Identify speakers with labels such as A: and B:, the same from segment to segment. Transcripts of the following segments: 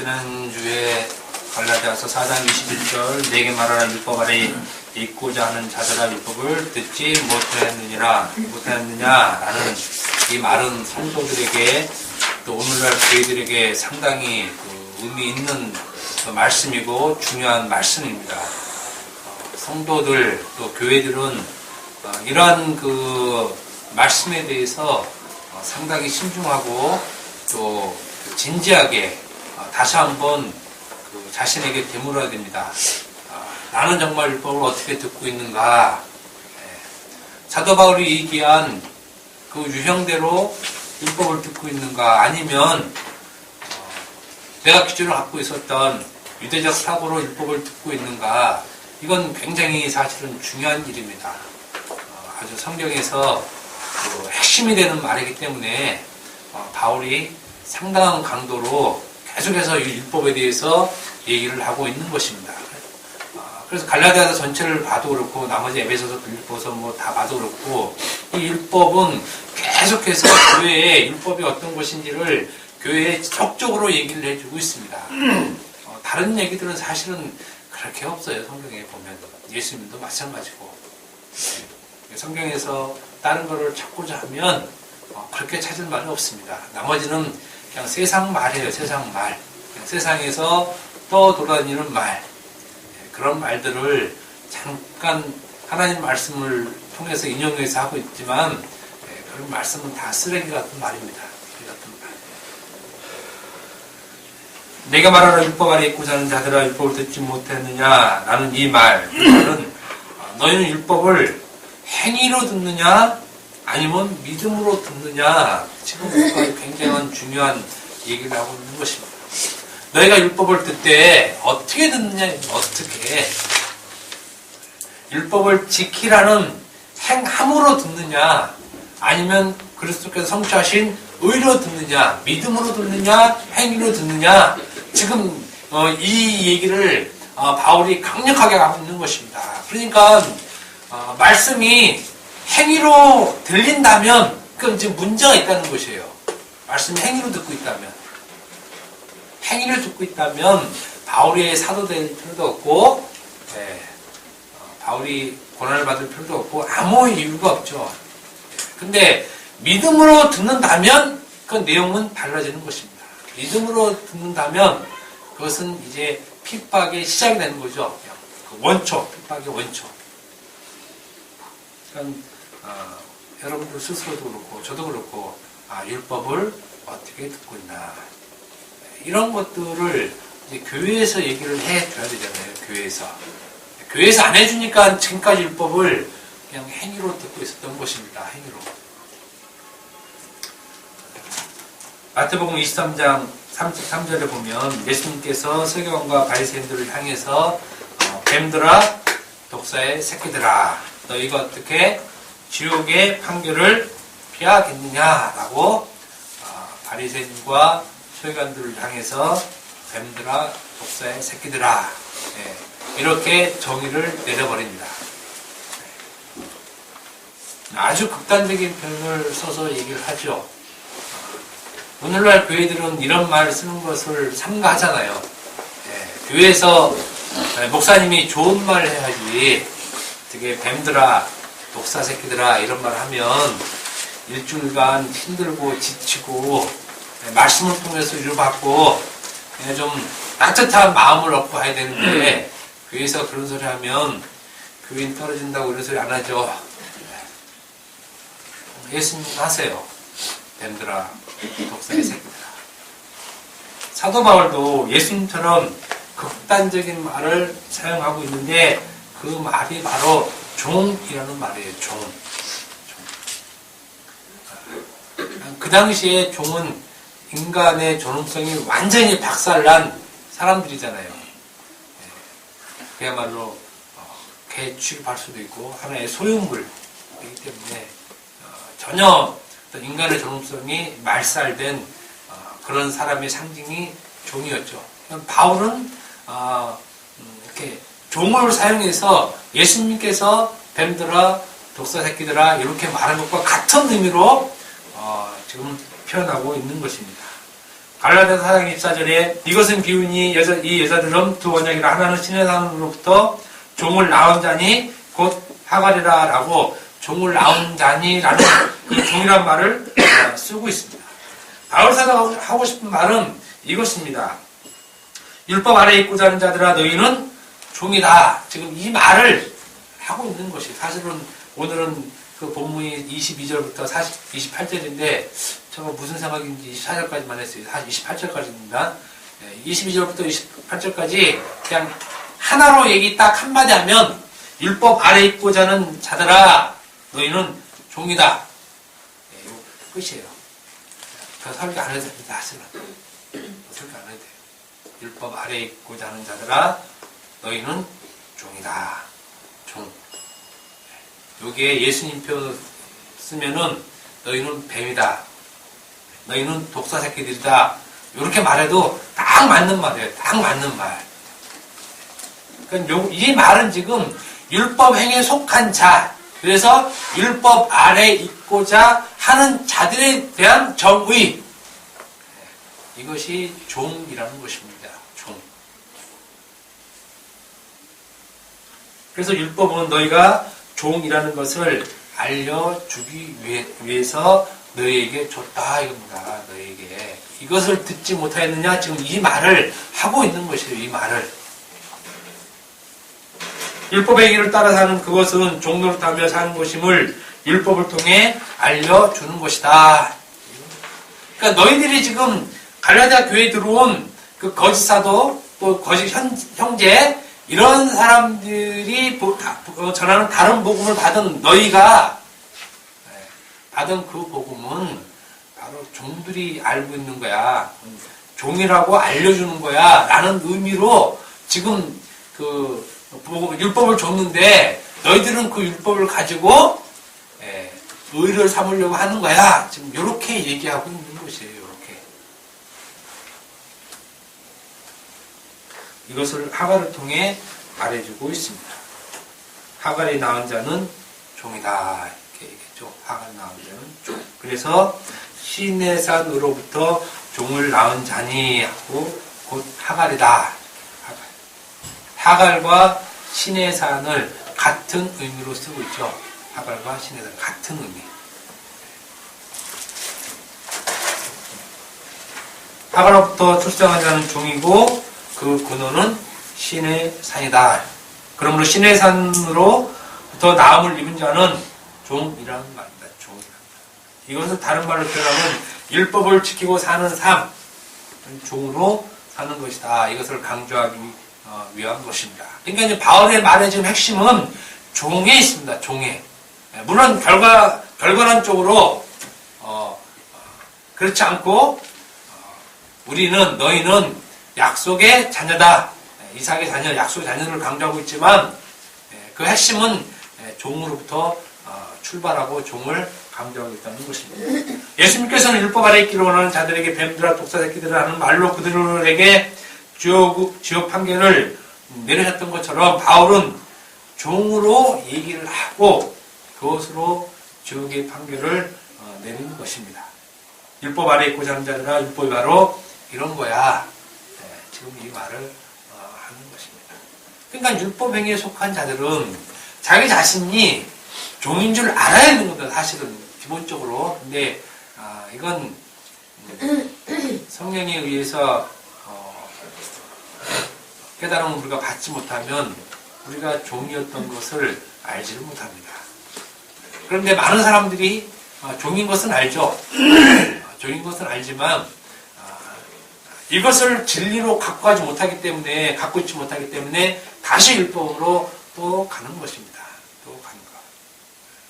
A: 지난주에 갈라디아서 4장 21절 내게 말하라 율법 아래 있고자 하는 자들아 율법을 듣지 못하였느냐라는 이 말은 성도들에게 또 오늘날 교회들에게 상당히 의미 있는 말씀이고 중요한 말씀입니다. 성도들 또 교회들은 이러한 말씀에 대해서 상당히 신중하고 또 진지하게 다시 한번 자신에게 되물어야 됩니다. 나는 정말 율법을 어떻게 듣고 있는가? 사도 바울이 얘기한 그 유형대로 율법을 듣고 있는가? 아니면 내가 기준을 갖고 있었던 유대적 사고로 율법을 듣고 있는가? 이건 굉장히 사실은 중요한 일입니다. 아주 성경에서 핵심이 되는 말이기 때문에 바울이 상당한 강도로 계속해서 이 율법에 대해서 얘기를 하고 있는 것입니다. 그래서 갈라디아서 전체를 봐도 그렇고 나머지 에베소서, 빌립보서 뭐 다 봐도 그렇고 이 율법은 계속해서 교회에 율법이 어떤 것인지를 교회에 적극적으로 얘기를 해주고 있습니다. 다른 얘기들은 사실은 그렇게 없어요. 성경에 보면 예수님도 마찬가지고 성경에서 다른 거를 찾고자 하면 그렇게 찾을 말이 없습니다. 나머지는 그냥 세상 말이에요. 세상 말. 그냥 세상에서 떠돌아다니는 말. 그런 말들을 잠깐 하나님 말씀을 통해서 인용해서 하고 있지만 그런 말씀은 다 쓰레기 같은 말입니다. 쓰레기 같은 말. 내가 말하라 율법 아래 있고자 하는 자들아 율법을 듣지 못했느냐 라는 이 말은 너희는 율법을 행위로 듣느냐 아니면 믿음으로 듣느냐 지금 굉장히 중요한 얘기를 하고 있는 것입니다. 너희가 율법을 듣되 어떻게 듣느냐 어떻게 율법을 지키라는 행함으로 듣느냐 아니면 그리스도께서 성취하신 의로 듣느냐 믿음으로 듣느냐 행위로 듣느냐 지금 이 얘기를 바울이 강력하게 하고 있는 것입니다. 그러니까 말씀이 행위로 들린다면 그럼 지금 문제가 있다는 것이에요. 말씀이 행위로 듣고 있다면 행위를 듣고 있다면 바울이 사도될 필요도 없고 바울이 고난을 받을 필요도 없고 아무 이유가 없죠. 근데 믿음으로 듣는다면 그 내용은 달라지는 것입니다. 믿음으로 듣는다면 그것은 이제 핍박의 시작이 되는 거죠. 그 원초, 핍박의 원초. 그러니까 여러분들 스스로도 그렇고 저도 그렇고 율법을 어떻게 듣고 있나 이런 것들을 이제 교회에서 얘기를 해줘야 되잖아요. 교회에서 안 해주니까 지금까지 율법을 그냥 행위로 듣고 있었던 것입니다. 행위로. 마태복음 23장 33절에 보면 예수님께서 서기관과 바리새인들을 향해서 뱀들아 독사의 새끼들아 너희가 어떻게 지옥의 판결을 피하겠느냐라고 바리새인과 서기관들을 향해서 뱀들아 독사의 새끼들아 이렇게 정의를 내려버립니다. 아주 극단적인 표현을 써서 얘기를 하죠. 오늘날 교회들은 이런 말을 쓰는 것을 삼가하잖아요. 교회에서 목사님이 좋은 말을 해야지 되게 뱀들아 독사 새끼들아 이런 말 하면 일주일간 힘들고 지치고 말씀을 통해서 위로받고 좀 따뜻한 마음을 얻고 가야 되는데 교회에서 그런 소리 하면 교인 떨어진다고 이런 소리 안 하죠. 예수님 하세요. 뱀들아 독사의 새끼들아. 사도 바울도 예수님처럼 극단적인 말을 사용하고 있는데 그 말이 바로 종이라는 말이에요. 종. 그 당시에 종은 인간의 존엄성이 완전히 박살난 사람들이잖아요. 그야말로 개 취급할 수도 있고 하나의 소유물이기 때문에 전혀 인간의 존엄성이 말살된 그런 사람의 상징이 종이었죠. 바울은 이렇게 종을 사용해서 예수님께서 뱀들아 독사 새끼들아 이렇게 말한 것과 같은 의미로 지금 표현하고 있는 것입니다. 갈라디아서 4장 24절에 이것은 비유니 이 여자들은 두 언약이라 하나는 신의 산으로부터 종을 낳은 자니 곧 하갈이라 라고 종을 낳은 자니라는 이 종이란 말을 쓰고 있습니다. 바울 사도가 하고 싶은 말은 이것입니다. 율법 아래에 있고자 하는 자들아 너희는 종이다. 지금 이 말을 하고 있는 것이 사실은 오늘은 그 본문이 22절부터 28절인데 저거 무슨 생각인지 24절까지만 했어요. 한 28절까지입니다. 22절부터 28절까지 그냥 하나로 얘기 딱 한마디 하면 율법 아래에 있고자 하는 자들아 너희는 종이다. 이거 끝이에요. 저 설교 안 해도 됩니다. 사실은. 설교 안 해도 돼요. 율법 아래에 있고자 하는 자들아 너희는 종이다. 종. 여기에 예수님 표 쓰면은 너희는 뱀이다. 너희는 독사 새끼들이다. 이렇게 말해도 딱 맞는 말이에요. 딱 맞는 말. 그러니까 이 말은 지금 율법 행위에 속한 자, 그래서 율법 아래에 있고자 하는 자들에 대한 정의. 이것이 종이라는 것입니다. 종. 그래서 율법은 너희가 종이라는 것을 알려주기 위해서 너희에게 줬다 이겁니다. 너희에게. 이것을 듣지 못하였느냐? 지금 이 말을 하고 있는 것이에요. 이 말을. 율법의 길을 따라 사는 그것은 종노릇하며 사는 것임을 율법을 통해 알려주는 것이다. 그러니까 너희들이 지금 갈라디아 교회에 들어온 그 거짓 사도 또 거짓 형제 이런 사람들이 전하는 다른 복음을 받은 너희가 받은 그 복음은 바로 종들이 알고 있는 거야. 종이라고 알려주는 거야. 라는 의미로 지금 그 율법을 줬는데 너희들은 그 율법을 가지고 의를 삼으려고 하는 거야. 지금 이렇게 얘기하고 있는 것이에요. 이렇게. 이것을 하갈을 통해 말해주고 있습니다. 하갈이 낳은 자는 종이다. 이렇게 얘기했죠. 하갈이 낳은 자는 종. 그래서 신의 산으로부터 종을 낳은 자니 하고 곧 하갈이다. 하갈과 신의 산을 같은 의미로 쓰고 있죠. 하갈과 신의 산 같은 의미. 하갈로부터 출생한 자는 종이고 그 근원은 신의 산이다. 그러므로 신의 산으로부터 나음을 입은 자는 종이라는 말입니다. 종이라는 말. 이것을 다른 말로 표현하면 율법을 지키고 사는 삶, 종으로 사는 것이다. 이것을 강조하기 위한 것입니다. 그러니까 이제 바울의 말의 지금 핵심은 종에 있습니다. 종에. 물론 결과론적으로 그렇지 않고 너희는 약속의 자녀다. 이삭의 자녀, 약속의 자녀를 강조하고 있지만 그 핵심은 종으로부터 출발하고 종을 강조하고 있다는 것입니다. 예수님께서는 율법 아래 있기를 원하는 자들에게 뱀들아 독사 새끼들아 하는 말로 그들에게 지옥 판결을 내리셨던 것처럼 바울은 종으로 얘기를 하고 그것으로 지옥의 판결을 내리는 것입니다. 율법 아래 있고자 하는 자들아 율법이 바로 이런 거야. 지금 이 말을 하는 것입니다. 그러니까 율법 행위에 속한 자들은 자기 자신이 종인 줄 알아야 되는 겁니다. 사실은 기본적으로. 근데 이건 성령에 의해서 깨달음을 우리가 받지 못하면 우리가 종이었던 것을 알지를 못합니다. 그런데 많은 사람들이 종인 것은 알죠. 종인 것은 알지만 이것을 진리로 갖고 있지 못하기 때문에 다시 율법으로 또 가는 것입니다. 또 가는 것.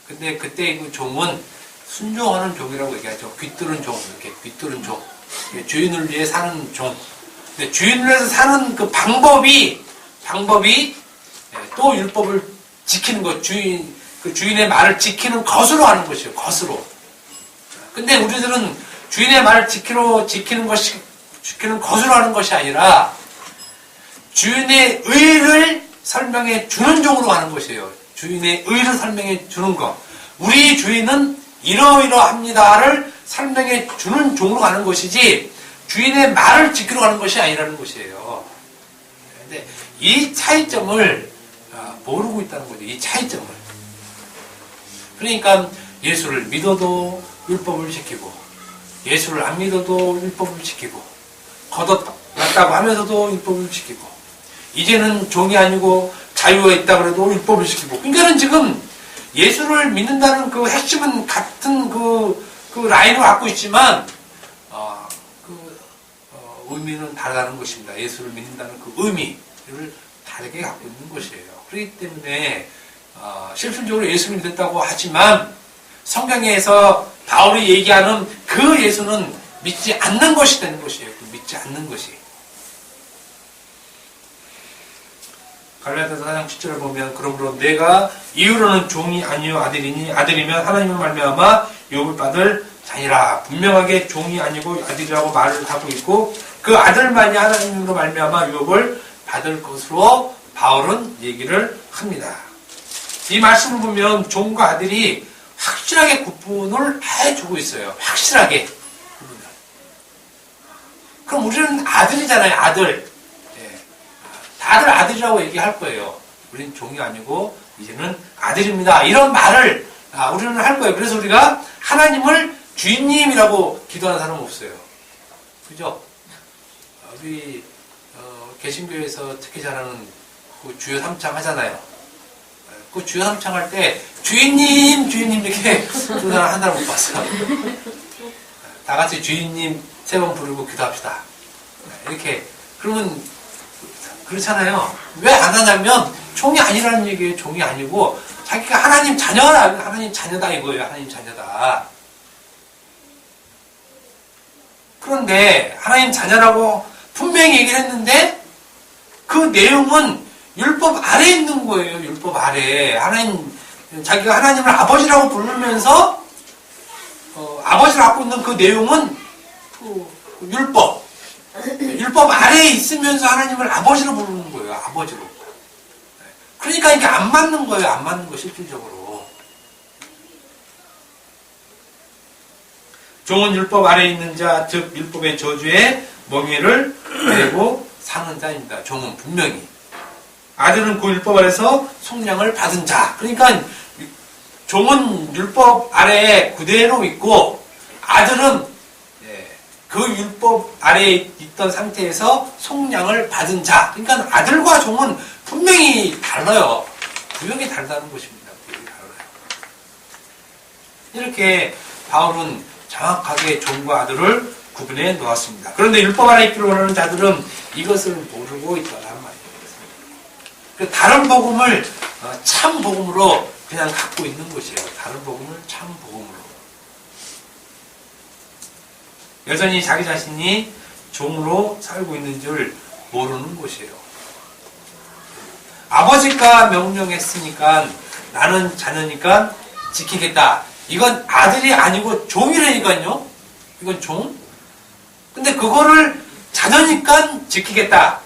A: 근데 그때 그 종은 순종하는 종이라고 얘기하죠. 귀뚫은 종, 이렇게 귀뚫은 종. 주인을 위해 사는 종. 근데 주인을 위해서 사는 그 방법이 또 율법을 지키는 것, 주인의 말을 지키는 것으로 하는 것이에요. 것으로. 근데 우리들은 주인의 말을 지키는 것으로 하는 것이 아니라 주인의 의를 설명해 주는 종으로 하는 것이에요. 주인의 의를 설명해 주는 것. 우리 주인은 이러이러합니다를 설명해 주는 종으로 가는 것이지 주인의 말을 지키러 가는 것이 아니라는 것이에요. 근데 이 차이점을 모르고 있다는 거죠. 이 차이점을. 그러니까 예수를 믿어도 율법을 지키고, 예수를 안 믿어도 율법을 지키고, 거듭났다고 하면서도 율법을 지키고, 이제는 종이 아니고 자유가 있다 그래도 율법을 지키고. 그러니까는 지금 예수를 믿는다는 그 핵심은 같은 그 라인을 갖고 있지만, 의미는 다르다는 것입니다. 예수를 믿는다는 그 의미를 다르게 갖고 있는 것이에요. 그렇기 때문에 실질적으로 예수를 믿었다고 하지만 성경에서 바울이 얘기하는 그 예수는 믿지 않는 것이 되는 것이에요. 믿지 않는 것이. 갈라디아서 4장 10절을 보면 그러므로 내가 이후로는 종이 아니요 아들이니 아들이면 하나님을 말미암아 유업을 받을 자니라. 분명하게 종이 아니고 아들이라고 말을 하고 있고 그 아들만이 하나님으로 말미암아 유업을 받을 것으로 바울은 얘기를 합니다. 이 말씀을 보면 종과 아들이 확실하게 구분을 해주고 있어요. 확실하게. 그럼 우리는 아들이잖아요. 아들. 다들 아들이라고 얘기할 거예요. 우리는 종이 아니고 이제는 아들입니다. 이런 말을 우리는 할 거예요. 그래서 우리가 하나님을 주인님이라고 기도하는 사람은 없어요. 그죠? 우리 개신교에서 특히 잘하는 그 주여 삼창 하잖아요. 그 주여 삼창 할 때 주인님 이렇게 부르는 사람 한 사람 못 봤어요. 다 같이 주인님 3번 부르고 기도합시다. 이렇게 그러면 그렇잖아요. 왜 안 하냐면 종이 아니라는 얘기예요. 종이 아니고 자기가 하나님 자녀라. 하나님 자녀다 이거예요. 하나님 자녀다. 그런데 하나님 자녀라고 분명히 얘기를 했는데 그 내용은 율법 아래에 있는 거예요. 율법 아래에. 자기가 하나님을 아버지라고 부르면서 아버지를 갖고 있는 그 내용은 율법 아래에 있으면서 하나님을 아버지로 부르는 거예요. 아버지로. 그러니까 이게 안 맞는 거예요. 안 맞는 거 실질적으로. 종은 율법 아래에 있는 자, 즉 율법의 저주에 멍에를 메고 사는 자입니다. 종은 분명히. 아들은 그 율법 아래에서 속량을 받은 자. 그러니까 종은 율법 아래에 그대로 있고 아들은 그 율법 아래에 있던 상태에서 속량을 받은 자. 그러니까 아들과 종은 분명히 달라요. 구역이 다르다는 것입니다. 구역이 달라요. 이렇게 바울은 정확하게 종과 아들을 구분해 놓았습니다. 그런데 율법 아래에 있기로 하는 자들은 이것을 모르고 있다는 말이에요. 다른 복음을 참 복음으로 그냥 갖고 있는 것이에요. 다른 복음을 참 복음으로. 여전히 자기 자신이 종으로 살고 있는 줄 모르는 것이에요. 아버지가 명령했으니까 나는 자녀니까 지키겠다. 이건 아들이 아니고 종이라니까요. 이건 종. 근데 그거를 자녀니까 지키겠다.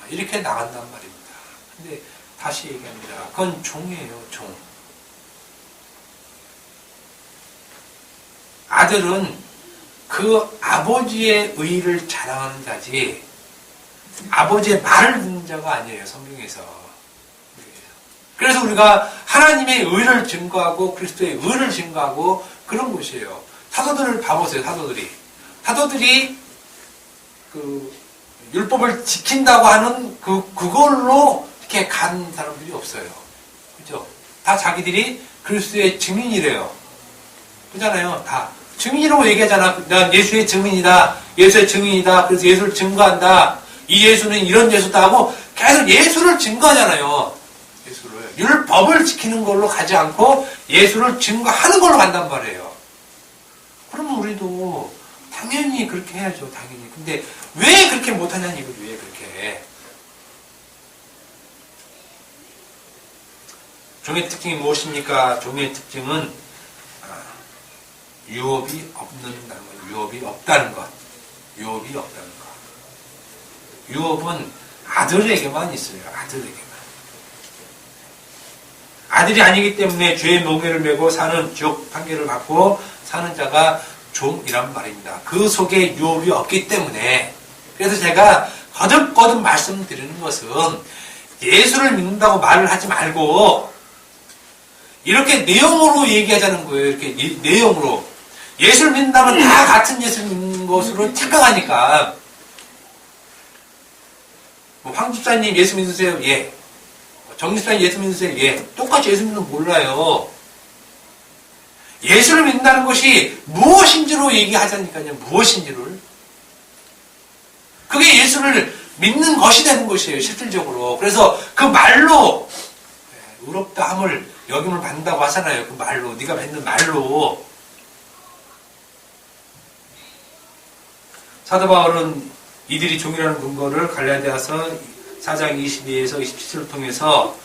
A: 이렇게 나간단 말입니다. 근데 다시 얘기합니다. 그건 종이에요. 종. 아들은 그 아버지의 의를 자랑하는 자지 아버지의 말을 듣는 자가 아니에요. 성경에서. 그래서 우리가 하나님의 의를 증거하고 그리스도의 의를 증거하고 그런 것이에요. 사도들을 봐보세요. 사도들이 그 율법을 지킨다고 하는 그걸로 이렇게 간 사람들이 없어요. 그죠? 다 자기들이 그리스도의 증인이래요. 그잖아요. 다. 증인이라고 얘기하잖아. 난 예수의 증인이다. 예수의 증인이다. 그래서 예수를 증거한다. 이 예수는 이런 예수다 하고 계속 예수를 증거하잖아요. 예수를. 율법을 지키는 걸로 가지 않고 예수를 증거하는 걸로 간단 말이에요. 그러면 우리도 당연히 그렇게 해야죠. 당연히. 근데 왜 그렇게 못하냐는 이거죠. 왜 그렇게. 종의 특징이 무엇입니까? 종의 특징은 유업이 없는다는 것. 유업이 없다는 것. 유업이 없다는 것. 유업은 아들에게만 있어요. 아들에게만. 아들이 아니기 때문에 죄의 몽해를 메고 사는 지옥 판결을 받고 사는 자가 종이란 말입니다. 그 속에 유업이 없기 때문에. 그래서 제가 거듭거듭 말씀드리는 것은 예수를 믿는다고 말을 하지 말고 이렇게 내용으로 얘기하자는 거예요. 이렇게 내용으로. 예수를 믿는다면 다 같은 예수를 믿는 것으로 착각하니까. 뭐 황집사님 예수 믿으세요? 예. 정집사님 예수 믿으세요? 예. 똑같이 예수 믿는 몰라요. 예수를 믿는다는 것이 무엇인지로 얘기하자니까요. 무엇인지를. 그게 예수를 믿는 것이 되는 것이에요. 실질적으로. 그래서 그 말로 의롭다함을 여김을 받는다고 하잖아요. 그 말로. 네가 맺는 말로. 사도 바울은 이들이 종이라는 근거를 갈라디아서 4장 22에서 27절을 통해서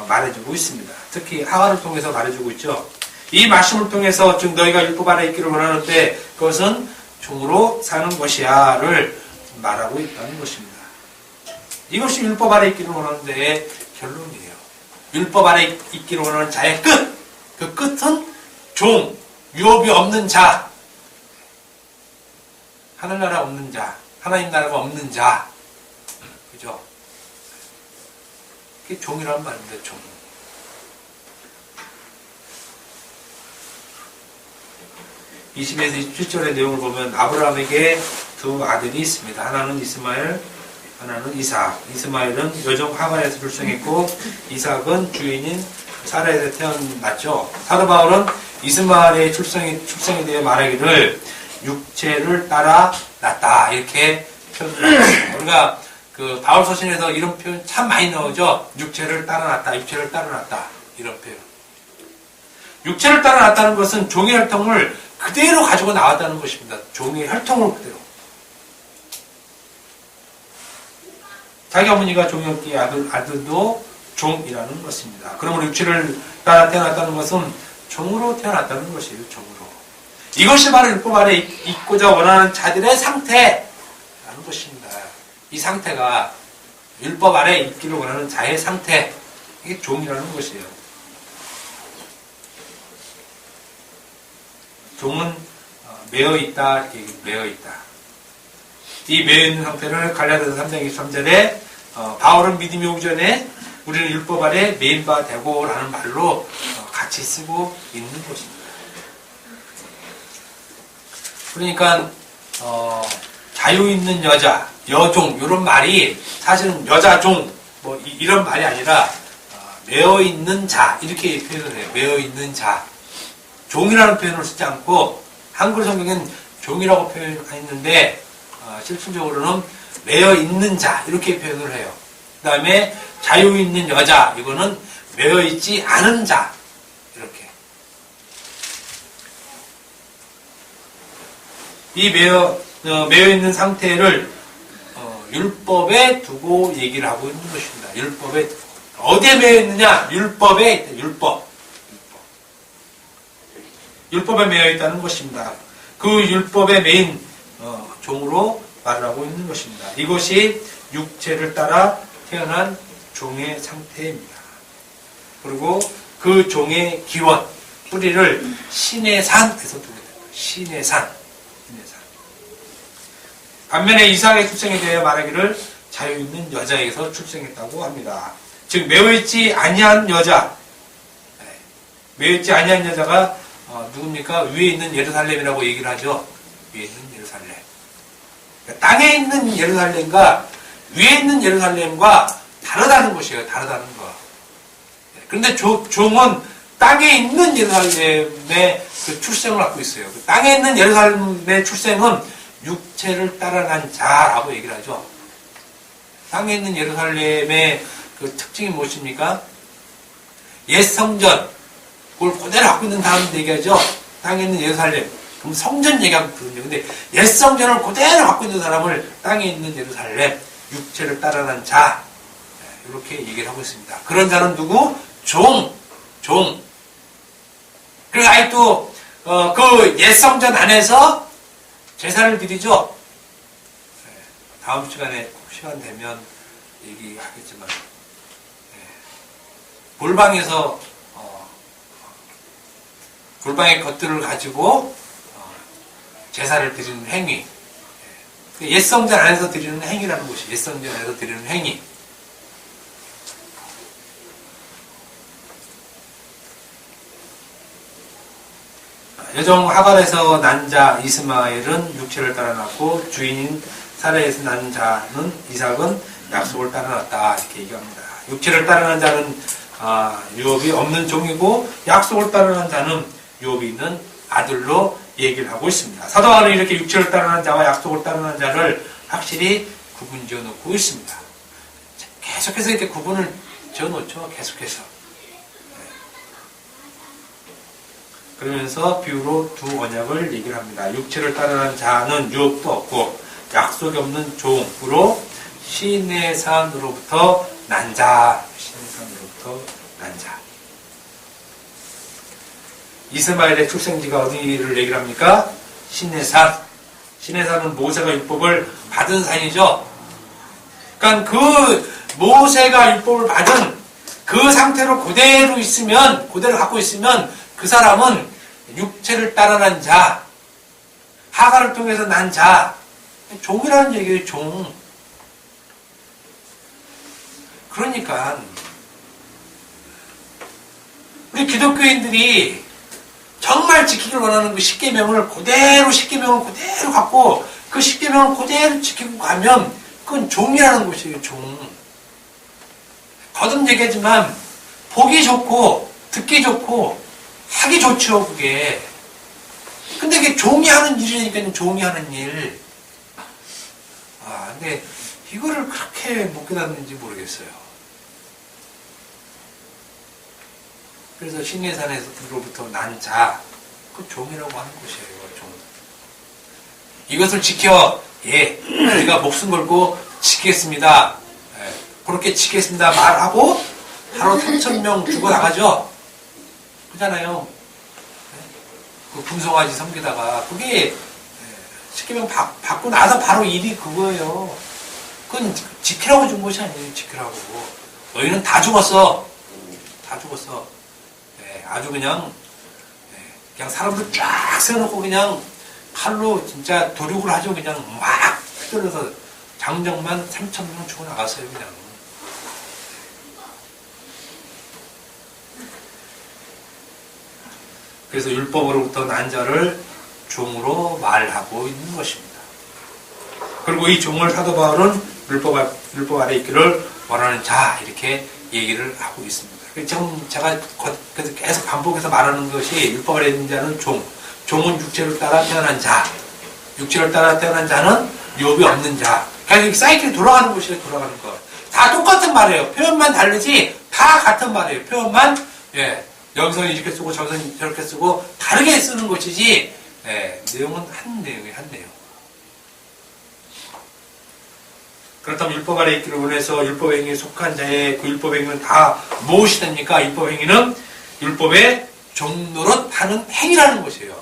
A: 말해주고 있습니다. 특히 하가를 통해서 말해주고 있죠. 이 말씀을 통해서 즉 너희가 율법 아래 있기를 원하는데 그것은 종으로 사는 것이야를 말하고 있다는 것입니다. 이것이 율법 아래 있기를 원하는데 결론이에요. 율법 아래 있기를 원하는 자의 끝! 그 끝은 종, 유업이 없는 자, 하늘나라 없는 자, 하나님 나라가 없는 자. 그죠? 그게 종이라는 말인데, 종. (20에서 27절의) 내용을 보면 아브라함에게 두 아들이 있습니다. 하나는 이스마엘, 하나는 이삭. 이스마엘은 여종 하갈에서 출생했고 이삭은 주인인 사라에서 태어났죠. 사도 바울은 이스마엘의 출생에 대해 말하기를 육체를 따라 났다 이렇게 표현합니다. 우리가 그 바울 서신에서 이런 표현 참 많이 나오죠. 육체를 따라 났다, 육체를 따라 났다 이런 표현. 육체를 따라 났다는 것은 종의 혈통을 그대로 가지고 나왔다는 것입니다. 종의 혈통을 그대로. 자기 어머니가 종이었기에 아들도 종이라는 것입니다. 그러므로 육체를 따라 태어났다는 것은 종으로 태어났다는 것이에요. 종으로. 이것이 바로 율법 아래 있고자 원하는 자들의 상태라는 것입니다. 이 상태가 율법 아래 있기를 원하는 자의 상태, 이게 종이라는 것이에요. 종은 매어 있다, 이렇게 매어 있다. 이 매어 있는 상태를 갈라디아서 3장 23절에 바울은 믿음이 오기 전에 우리는 율법 아래 매인 바 되고라는 말로 같이 쓰고 있는 것입니다. 그러니까 자유 있는 여자, 여종 이런 말이 사실은 여자종 뭐 이런 말이 아니라 매어 있는 자 이렇게 표현을 해요. 매어 있는 자. 종이라는 표현을 쓰지 않고 한글 성경엔 종이라고 표현했는데 실질적으로는 매어 있는 자 이렇게 표현을 해요. 그 다음에 자유 있는 여자 이거는 매어 있지 않은 자 이렇게. 이 매어 있는 상태를 율법에 두고 얘기를 하고 있는 것입니다. 율법에 어디에 매어 있느냐? 율법에 있다. 율법에 매어 있다는 것입니다. 그 율법의 메인 종으로 말을 하고 있는 것입니다. 이것이 육체를 따라 태어난 종의 상태입니다. 그리고 그 종의 기원, 뿌리를 신의 산에서 두게 됩니다. 신의 산. 반면에 이삭의 출생에 대해 말하기를 자유 있는 여자에게서 출생했다고 합니다. 즉 매어 있지 아니한 여자, 매어 있지 아니한 여자가 누굽니까? 위에 있는 예루살렘이라고 얘기를 하죠. 위에 있는 예루살렘. 그러니까 땅에 있는 예루살렘과 위에 있는 예루살렘과 다르다는 것이에요. 다르다는 거. 그런데 종은 땅에 있는 예루살렘의 그 출생을 갖고 있어요. 그 땅에 있는 예루살렘의 출생은 육체를 따라 난 자라고 얘기를 하죠. 땅에 있는 예루살렘의 그 특징이 무엇입니까? 옛 성전, 그걸 그대로 갖고 있는 사람들 얘기하죠. 땅에 있는 예루살렘. 그럼 성전 얘기하고 그러죠. 근데 옛 성전을 그대로 갖고 있는 사람을 땅에 있는 예루살렘, 육체를 따라 난 자. 이렇게 얘기를 하고 있습니다. 그런 자는 누구? 종. 그리고 아직도 그 옛 성전 안에서 제사를 드리죠. 다음 시간에 시간 되면 얘기하겠지만 골방에서 골방의 것들을 가지고 제사를 드리는 행위. 옛성전 안에서 드리는 행위라는 것이 옛성전 안에서 드리는 행위. 여종 하갈에서 난 자 이스마엘은 육체를 따라 났고 주인인 사라에서 난 자는 이삭은 약속을 따라 났다. 이렇게 얘기합니다. 육체를 따라 난 자는 유업이 없는 종이고 약속을 따라 난 자는 유업이 있는 아들로 얘기를 하고 있습니다. 사도 바울은 이렇게 육체를 따라 난 자와 약속을 따라 난 자를 확실히 구분 지어 놓고 있습니다. 계속해서 이렇게 구분을 지어 놓죠. 계속해서. 그러면서 비유로 두 언약을 얘기를 합니다. 육체를 따르는 자는 유업도 없고 약속이 없는 종으로 신의 산으로부터 난 자. 신의 산으로부터 난 자. 이스마엘의 출생지가 어디를 얘기를 합니까? 신의 산. 신의 산은 모세가 율법을 받은 산이죠. 그러니까 그 모세가 율법을 받은 그 상태로 그대로 있으면, 그대로 갖고 있으면 그 사람은 육체를 따라 난 자, 하갈을 통해서 난 자, 종이라는 얘기예요, 종. 그러니까 우리 기독교인들이 정말 지키길 원하는 그 십계명을 그대로 갖고 그 십계명을 그대로 지키고 가면 그건 종이라는 것이에요, 종. 거듭 얘기하지만 보기 좋고 듣기 좋고 하기 좋죠, 그게. 근데 그게 종이 하는 일이니까요, 종이 하는 일. 근데 이거를 그렇게 못 깨닫는지 모르겠어요. 그래서 신예산에서로부터 난 자, 그 종이라고 하는 것이에요, 종. 이것을 지켜, 우리가 목숨 걸고 지키겠습니다. 그렇게 지키겠습니다. 말하고 하루 3,000명 죽어나가죠. 그잖아요. 그 군송아지 섬기다가 그게 십계명 받고 나서 바로 일이 그거예요. 그건 지키라고 준 것이 아니에요. 지키라고. 너희는 다 죽었어. 다 죽었어. 아주 그냥 사람들 쫙 세워놓고 그냥 칼로 진짜 도륙을 하죠. 그냥 막 휘둘러서 장정만 3,000명 죽어나갔어요. 그냥. 그래서 율법으로부터 난 자를 종으로 말하고 있는 것입니다. 그리고 이 종을 사도 바울은 율법 아래 있기를 원하는 자 이렇게 얘기를 하고 있습니다. 지금 제가 계속 반복해서 말하는 것이 율법 아래 있는 자는 종, 종은 육체를 따라 태어난 자, 육체를 따라 태어난 자는 유업이 없는 자. 그러니까 사이클이 돌아가는 것이에요. 돌아가는 것. 다 똑같은 말이에요. 표현만 다르지 다 같은 말이에요. 표현만 여기서는 이렇게 쓰고 저기서는 저렇게 쓰고 다르게 쓰는 것이지 내용은 한 내용이에요. 한 내용. 그렇다면 율법 아래 있기를 원해서 율법행위에 속한 자의 그 율법행위는 다 무엇이 됩니까? 율법행위는 율법의 종노릇하는 행위라는 것이에요.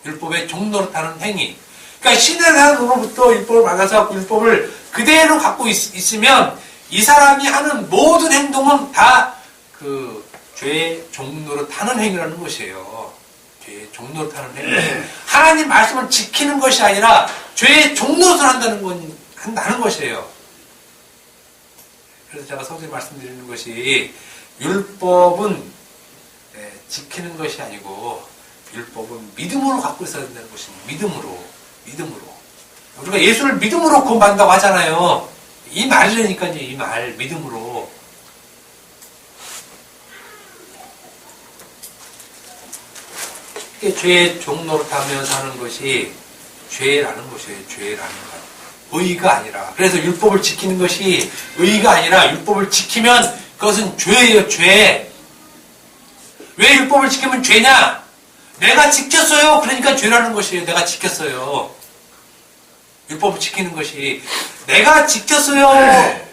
A: 율법의 종노릇하는 행위. 그러니까 신의 산으로부터 율법을 받아서 율법을 그대로 갖고 있으면 이 사람이 하는 모든 행동은 다 그 죄의 종노릇하는 행위라는 것이에요. 죄의 종노릇하는 행위. 하나님 말씀을 지키는 것이 아니라 죄의 종노릇을 한다는 것이에요. 그래서 제가 서두에 말씀드리는 것이 율법은 지키는 것이 아니고 율법은 믿음으로 갖고 있어야 된다는 것입니다. 믿음으로. 우리가 예수를 믿음으로 구원받는다고 하잖아요. 이 말이라니까요. 이 말, 믿음으로. 죄의 종노릇하며 사는 것이 죄라는 것이에요. 죄라는 것. 의가 아니라. 그래서 율법을 지키는 것이 의가 아니라 율법을 지키면 그것은 죄예요. 죄. 왜 율법을 지키면 죄냐? 내가 지켰어요. 그러니까 죄라는 것이에요. 내가 지켰어요. 율법을 지키는 것이 내가 지켰어요.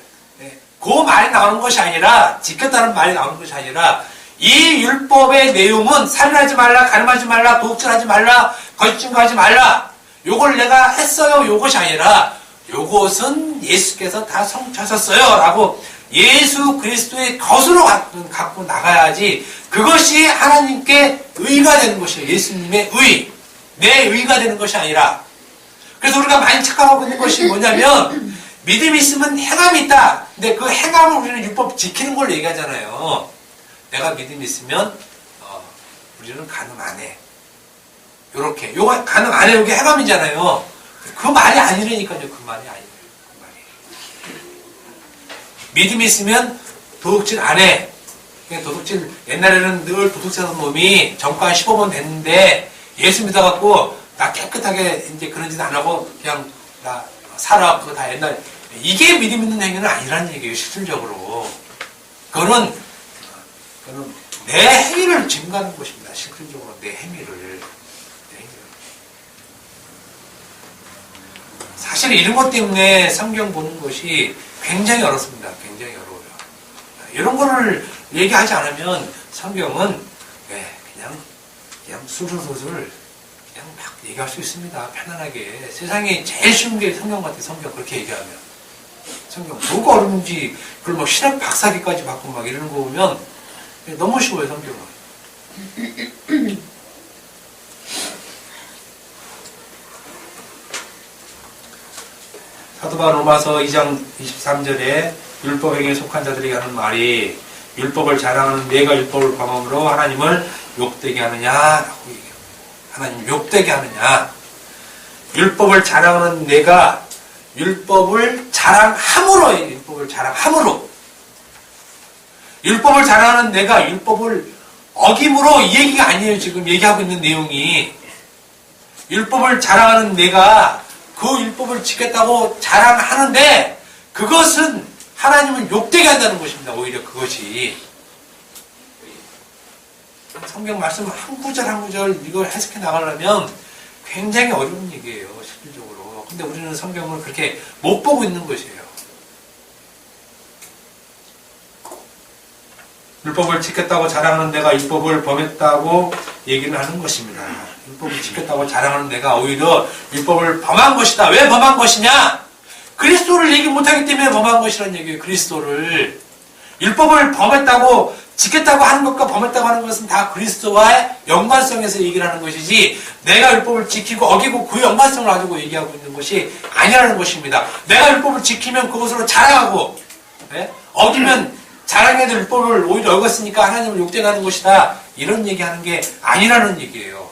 A: 그 말이 나오는 것이 아니라 지켰다는 말이 나오는 것이 아니라 이 율법의 내용은 살인하지 말라, 가늠하지 말라, 도둑질하지 말라, 거짓 증거하지 말라. 요걸 내가 했어요. 요것이 아니라 요것은 예수께서 다 성취하셨어요. 라고 예수 그리스도의 것으로 갖고 나가야지 그것이 하나님께 의가 되는 것이에요. 예수님의 의. 내 의가 되는 것이 아니라. 그래서 우리가 많이 착각하고 있는 것이 뭐냐면 믿음이 있으면 행함이 있다. 근데 그 행함을 우리는 율법 지키는 걸로 얘기하잖아요. 내가 믿음이 있으면 우리는 간음 안 해. 요렇게. 요거 간음 안 해. 요게 행함이잖아요. 그 말이 아니라니까요. 그 말이 아니에요. 그 말이. 믿음이 있으면 도둑질 안 해. 도둑질, 옛날에는 늘 도둑질 하던 놈이 전과 15번 됐는데 예수 믿어갖고 나 깨끗하게 이제 그런 짓 안 하고 그냥 나 살아. 그거 다 옛날. 이게 믿음 있는 행위는 아니라는 얘기예요. 실질적으로. 그거는 내 행위를 증가하는 것입니다. 실질적으로 내 행위를. 사실 이런 것 때문에 성경 보는 것이 굉장히 어렵습니다. 굉장히 어려워요. 이런 거를 얘기하지 않으면 성경은 그냥 술술술술 그냥 막 얘기할 수 있습니다. 편안하게. 세상에 제일 쉬운 게 성경 같아요. 성경 그렇게 얘기하면. 성경 뭐가 어려운지 그걸 막 신학 박사기까지 받고 막 이러는 거 보면 너무 쉬워요. 성경은. 사도 바울 로마서 2장 23절에 율법에게 속한 자들에게 하는 말이 율법을 자랑하는 내가 율법을 범함으로 하나님을 욕되게 하느냐라고 얘기해요. 하나님 욕되게 하느냐. 율법을 자랑하는 내가 율법을 자랑함으로 율법을 자랑함으로 율법을 자랑하는 내가 율법을 어김으로 이 얘기가 아니에요. 지금 얘기하고 있는 내용이 율법을 자랑하는 내가 그 율법을 지켰다고 자랑하는데 그것은 하나님은 욕되게 한다는 것입니다. 오히려 그것이 성경 말씀 한 구절 한 구절 이걸 해석해 나가려면 굉장히 어려운 얘기예요. 실질적으로. 근데 우리는 성경을 그렇게 못 보고 있는 것이에요. 율법을 지켰다고 자랑하는 내가 율법을 범했다고 얘기를 하는 것입니다. 율법을 지켰다고 자랑하는 내가 오히려 율법을 범한 것이다. 왜 범한 것이냐? 그리스도를 얘기 못하기 때문에 범한 것이라는 얘기예요. 그리스도를. 율법을 범했다고 지켰다고 하는 것과 범했다고 하는 것은 다 그리스도와의 연관성에서 얘기를 하는 것이지 내가 율법을 지키고 어기고 그 연관성을 가지고 얘기하고 있는 것이 아니라는 것입니다. 내가 율법을 지키면 그것으로 자랑하고 어기면 자랑해도 율법을 오히려 어겼으니까 하나님을 욕되게 하는 것이다. 이런 얘기하는 게 아니라는 얘기예요.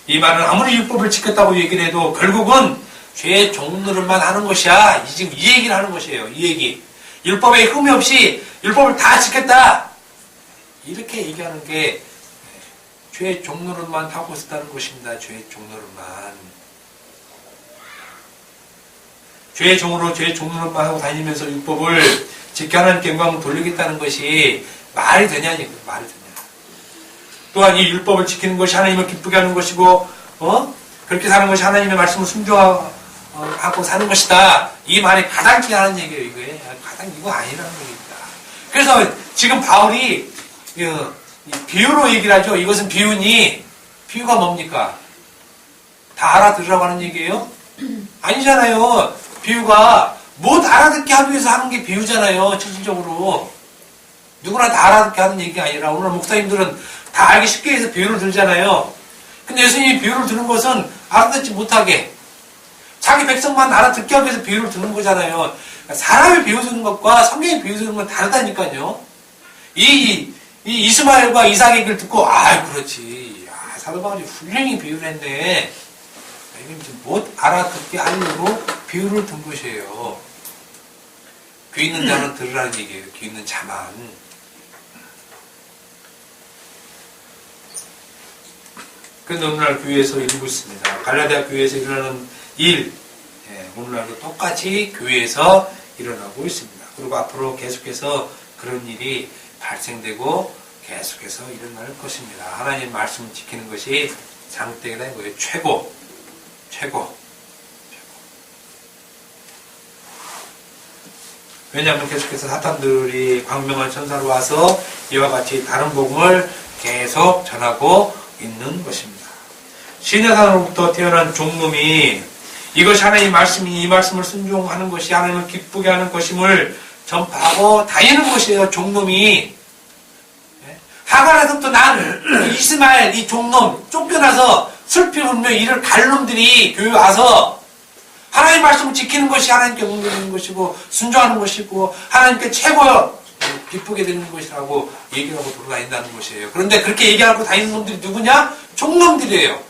A: 이 말은 아무리 율법을 지켰다고 얘기를 해도 결국은 죄의 종노릇만 하는 것이야. 지금 이 얘기를 하는 것이에요. 이 얘기. 율법에 흠이 없이 율법을 다 지켰다. 이렇게 얘기하는 게 죄의 종노릇만 하고 있다는 것입니다. 죄의 종노릇만. 죄의 종으로 죄의 종노릇만 하고 다니면서 율법을 지켜 하나님께 영광을 돌리겠다는 것이 말이 되냐? 말이 되냐? 또한 이 율법을 지키는 것이 하나님을 기쁘게 하는 것이고 그렇게 사는 것이 하나님의 말씀을 순종하고 사는 것이다. 이 말이 가당키 하는 얘기예요. 이거에 가당 이거 아니라는 얘기입니다. 그래서 지금 바울이 비유로 얘기를 하죠. 이것은 비유니 비유가 뭡니까? 다 알아들으라고 하는 얘기예요? 아니잖아요. 비유가 못 알아듣게 하기 위해서 하는 게 비유잖아요. 실질적으로 누구나 다 알아듣게 하는 얘기가 아니라 오늘 목사님들은 다 알기 쉽게 해서 비유를 들잖아요. 근데 예수님이 비유를 드는 것은 알아듣지 못하게 자기 백성만 알아듣게 하기 위해서 비유를 드는 거잖아요. 사람이 비유 드는 것과 성경이 비유 드는 건 다르다니까요. 이 이스마엘과 이삭의 얘기를 듣고 그렇지. 사도 바울이 훌륭히 비유를 했네. 이건 좀 못 알아듣게 하려고 비유를 든 것이에요. 귀 있는 자는 들으라는 얘기예요. 귀 있는 자만. 그런데 오늘날 교회에서 이루고 있습니다. 갈라디아 교회에서 일어나는 일, 오늘날도 똑같이 교회에서 일어나고 있습니다. 그리고 앞으로 계속해서 그런 일이 발생되고 계속해서 일어날 것입니다. 하나님 말씀을 지키는 것이 장대가 된 거예요. 최고. 왜냐하면 계속해서 사탄들이 광명한 천사로 와서 이와 같이 다른 복음을 계속 전하고 있는 것입니다. 시내산으로부터 태어난 종놈이 이것이 하나님의 말씀이 이 말씀을 순종하는 것이 하나님을 기쁘게 하는 것임을 전파하고 다니는 것이에요. 종놈이. 하갈에서부터 난 이스마엘 이 종놈 쫓겨나서 슬피 울며 이를 갈 놈들이 교회 와서 하나님 말씀을 지키는 것이 하나님께 응대하는 것이고 순종하는 것이고 하나님께 최고 기쁘게 되는 것이라고 얘기하고 돌아다닌다는 것이에요. 그런데 그렇게 얘기하고 다니는 놈들이 누구냐? 종놈들이에요.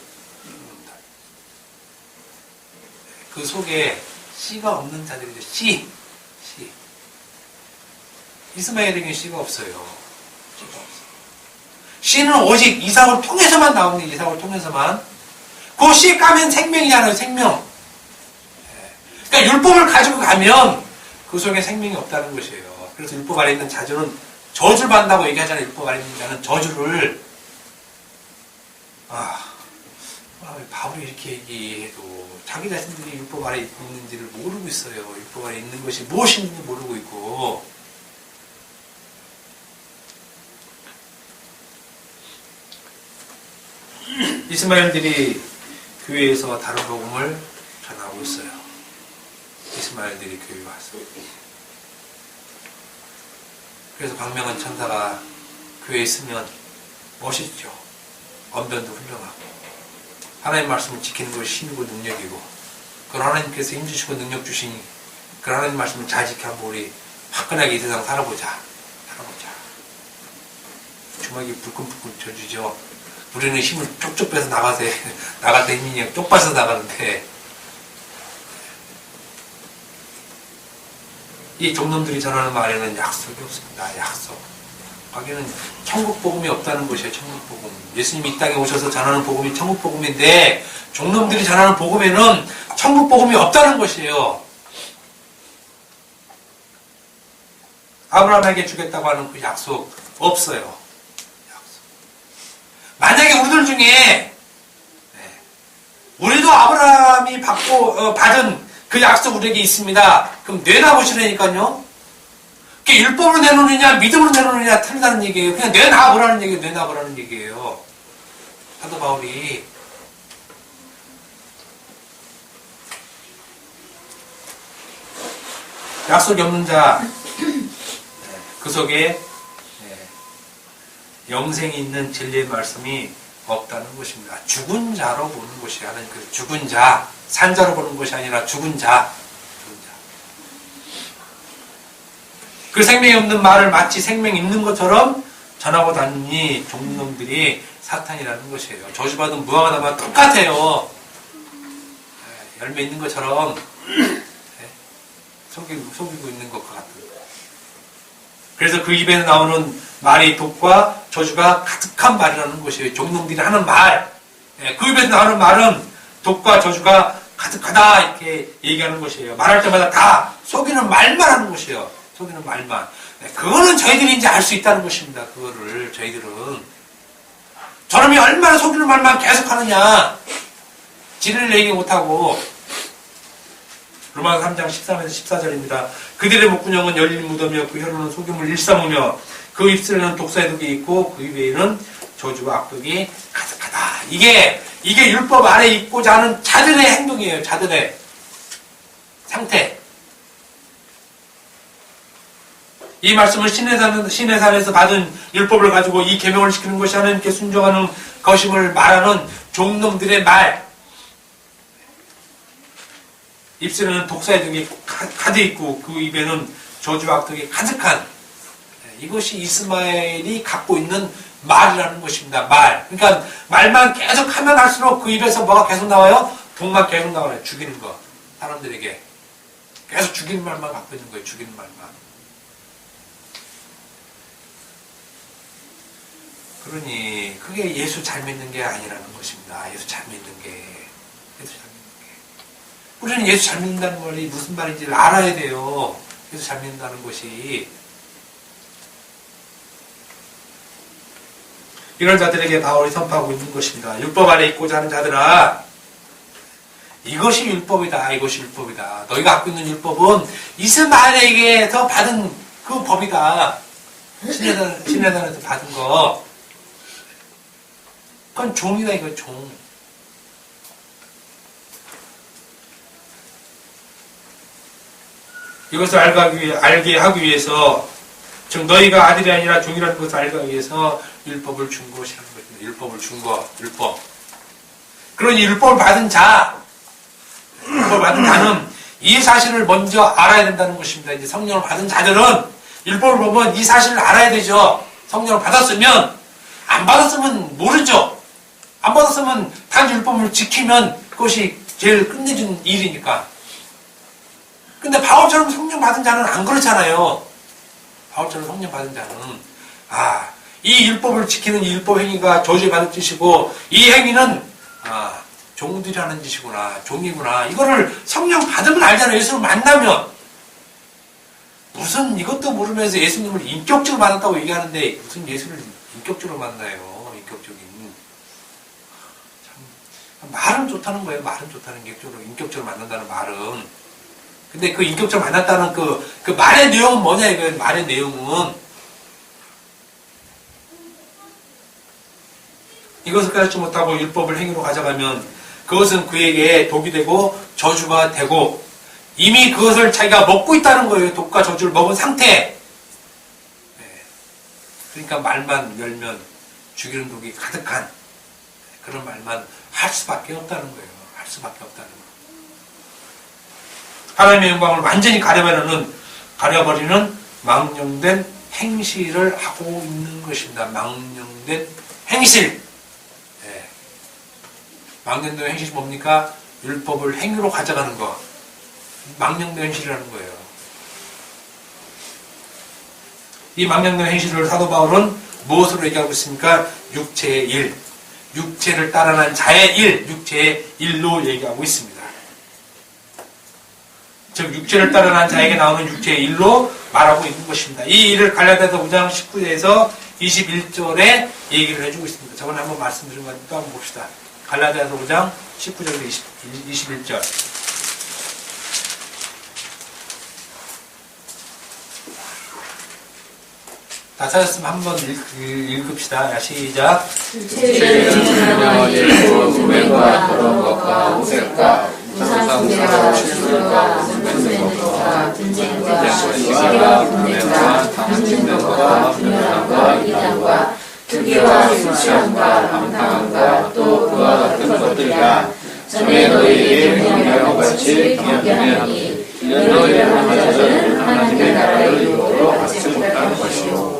A: 그 속에 씨가 없는 자들이죠. 씨. 이스마엘에게는 씨가 없어요. 씨가 없어요. 씨는 오직 이삭을 통해서만 나오는 이삭을 통해서만. 그 씨 까면 생명이잖아요. 생명. 그러니까 율법을 가지고 가면 그 속에 생명이 없다는 것이에요. 그래서 율법 아래 있는 자들은 저주를 받는다고 얘기하잖아요. 율법 아래 있는 자는 저주를 바울이 이렇게 얘기해도 자기 자신들이 율법 아래 있는지를 모르고 있어요. 율법 아래 있는 것이 무엇인지 모르고 있고 이스마엘들이 교회에서 다른 복음을 전하고 있어요. 이스마엘들이 교회에 와서. 그래서 광명한 천사가 교회에 있으면 멋있죠. 언변도 훌륭하고 하나님 말씀을 지키는 것이 힘이고 능력이고 그런 하나님께서 힘주시고 능력 주시니 그 하나님 말씀을 잘 지켜 한번 우리 화끈하게 이 세상 살아보자. 주먹이 불끈불끈 져주죠. 우리는 힘을 쪽쪽 빼서 나갈 때 힘이 그냥 쪽 빠서 나가는데 이 종놈들이 전하는 말에는 약속이 없습니다. 약속. 거기는 천국 복음이 없다는 것이에요. 천국 복음. 예수님이 이 땅에 오셔서 전하는 복음이 천국 복음인데 종놈들이 전하는 복음에는 천국 복음이 없다는 것이에요. 아브라함에게 주겠다고 하는 그 약속 없어요. 약속. 만약에 우리들 중에 우리도 아브라함이 받은 그 약속 우리에게 있습니다. 그럼 내놔보시라니까요. 그게 율법으로 내놓느냐 믿음으로 내놓느냐 틀리다는 얘기예요. 그냥 내놔보라는 얘기예요. 내놔보라는 얘기예요. 사도 바울이 약속이 없는 자 그 속에 영생이 있는 진리의 말씀이 없다는 것입니다. 죽은 자로 보는 것이 하는 그 죽은 자, 산자로 보는 것이 아니라 죽은 자. 그 생명이 없는 말을 마치 생명이 있는 것처럼 전하고 다니니 종놈들이 사탄이라는 것이에요. 저주받은 무화과나무와 똑같아요. 열매 있는 것처럼 속이고 있는 것과 같은. 그래서 그 입에서 나오는 말이 독과 저주가 가득한 말이라는 것이에요. 종놈들이 하는 말. 그 입에서 나오는 말은 독과 저주가 가득하다 이렇게 얘기하는 것이에요. 말할 때마다 다 속이는 말만 하는 것이에요. 속이는 말만. 그거는 저희들이 이제 알 수 있다는 것입니다. 그거를 저희들은. 저놈이 얼마나 속이는 말만 계속하느냐. 진리를 얘기 못하고. 로마서 3장 13에서 14절입니다. 그들의 목구녕은 열린 무덤이요 그 혀로는 속임을 일삼으며 그 입술에는 독사의 독이 있고 그 입에는 저주와 악독이 가득하다. 이게 율법 아래 있고자 하는 자들의 행동이에요. 자들의 상태. 이 말씀을 시내산에서 받은 율법을 가지고 이 계명을 지키는 것이 하나님께 순종하는 것임을 말하는 종놈들의 말. 입술에는 독사의 독이 가득 있고 그 입에는 저주와 악독이 가득한 이것이 이스마엘이 갖고 있는 말이라는 것입니다. 말. 그러니까 말만 계속 하면 할수록 그 입에서 뭐가 계속 나와요? 독만 계속 나와요. 죽이는 거. 사람들에게. 계속 죽이는 말만 갖고 있는 거예요. 죽이는 말만. 그러니 그게 예수 잘 믿는 게 아니라는 것입니다. 예수 잘 믿는 게. 우리는 예수 잘 믿는다는 말이 무슨 말인지를 알아야 돼요. 예수 잘 믿는다는 것이. 이런 자들에게 바울이 선포하고 있는 것입니다. 율법 아래 있고자 하는 자들아, 이것이 율법이다. 이것이 율법이다. 너희가 갖고 있는 율법은 이스마엘에게서 받은 그 법이다. 시내산에서 받은 거. 그건 종이다. 이거 종. 이것을 알게 하기 위해서, 즉 너희가 아들이 아니라 종이라는 것을 알기 위해서 율법을 준 것이라는 것입니다. 율법을 준 것, 율법. 그러니 율법을 받은 자는 이 사실을 먼저 알아야 된다는 것입니다. 이제 성령을 받은 자들은 율법을 보면 이 사실을 알아야 되죠. 성령을 받았으면, 안 받았으면 모르죠. 안 받았으면 단지 율법을 지키면 그것이 제일 끝내준 일이니까. 근데 바울처럼 성령 받은 자는 안 그렇잖아요. 바울처럼 성령 받은 자는 이 율법을 지키는 이 율법 행위가 저주받을 짓이고 이 행위는 종들이 하는 짓이구나, 종이구나. 이거를 성령 받으면 알잖아요. 예수를 만나면. 무슨 이것도 모르면서 예수님을 인격적으로 만났다고 얘기하는데 무슨 예수를 인격적으로 만나요. 인격적인. 참, 말은 좋다는 거예요. 말은 좋다는 게 인격적으로 만난다는 말은. 근데 그 인격적으로 만났다는 그 말의 내용은 뭐냐 이거예요. 말의 내용은 이것을 깨닫지 못하고 율법을 행위로 가져가면 그것은 그에게 독이 되고 저주가 되고 이미 그것을 자기가 먹고 있다는 거예요. 독과 저주를 먹은 상태. 그러니까 말만 열면 죽이는 독이 가득한 그런 말만 할 수밖에 없다는 거예요. 할 수밖에 없다는 거예요. 하나님의 영광을 완전히 가려버리는 망령된 행실을 하고 있는 것입니다. 망령된 행실. 망령된 행실이 뭡니까? 율법을 행위로 가져가는 거. 망령된 행실이라는 거예요. 이 망령된 행실을 사도 바울은 무엇으로 얘기하고 있습니까? 육체의 일. 육체를 따라난 자의 일. 육체의 일로 얘기하고 있습니다. 즉 육체를 따라난 자에게 나오는 육체의 일로 말하고 있는 것입니다. 이 일을 갈라디아서 5장 19절에서 21절에 얘기를 해주고 있습니다. 저번에 한번 말씀드린 것 또 한번 봅시다. 갈라디아서 5장 19절에서 21절. 다 찾았으면 한번 읽읍시다. 시작.
B: 우매와 더러운 것과 오색과 우상숭배와 실수와 선배들과 분쟁과 시기와 분쟁과 당진명과 분열함과 이단과 투기와 술취함과 방탕함과 또 그와 같은 것들이라 전에 너희에게 명령하고 같이 경계하니 너희를 하는 자들은 하나님의 나라의 유업으로 받지 못하는 것이요.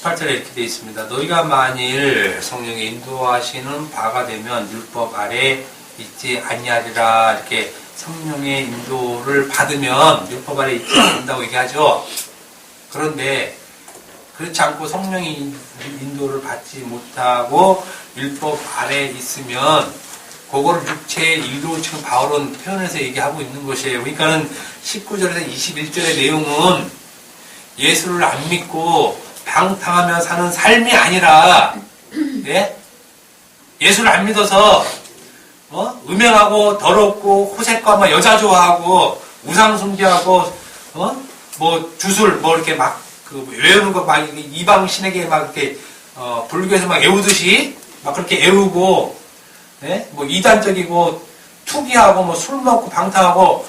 A: 18절에 이렇게 되어 있습니다. 너희가 만일 성령의 인도하시는 바가 되면 율법 아래 있지 아니하리라. 이렇게 성령의 인도를 받으면 율법 아래 있지 않는다고 얘기하죠. 그런데 그렇지 않고 성령의 인도를 받지 못하고 율법 아래 있으면 그거를 육체의 일로 지금 바울은 표현해서 얘기하고 있는 것이에요. 그러니까는 19절에서 21절의 내용은 예수를 안 믿고 방탕하며 사는 삶이 아니라, 예수를 안 믿어서, 음행하고, 더럽고, 호색과 막 여자 좋아하고, 우상숭배하고, 주술, 이렇게 막, 외우는 거 막, 이방 신에게 막 이렇게, 불교에서 막 애우듯이, 막 그렇게 애우고, 이단적이고, 투기하고, 술 먹고, 방탕하고,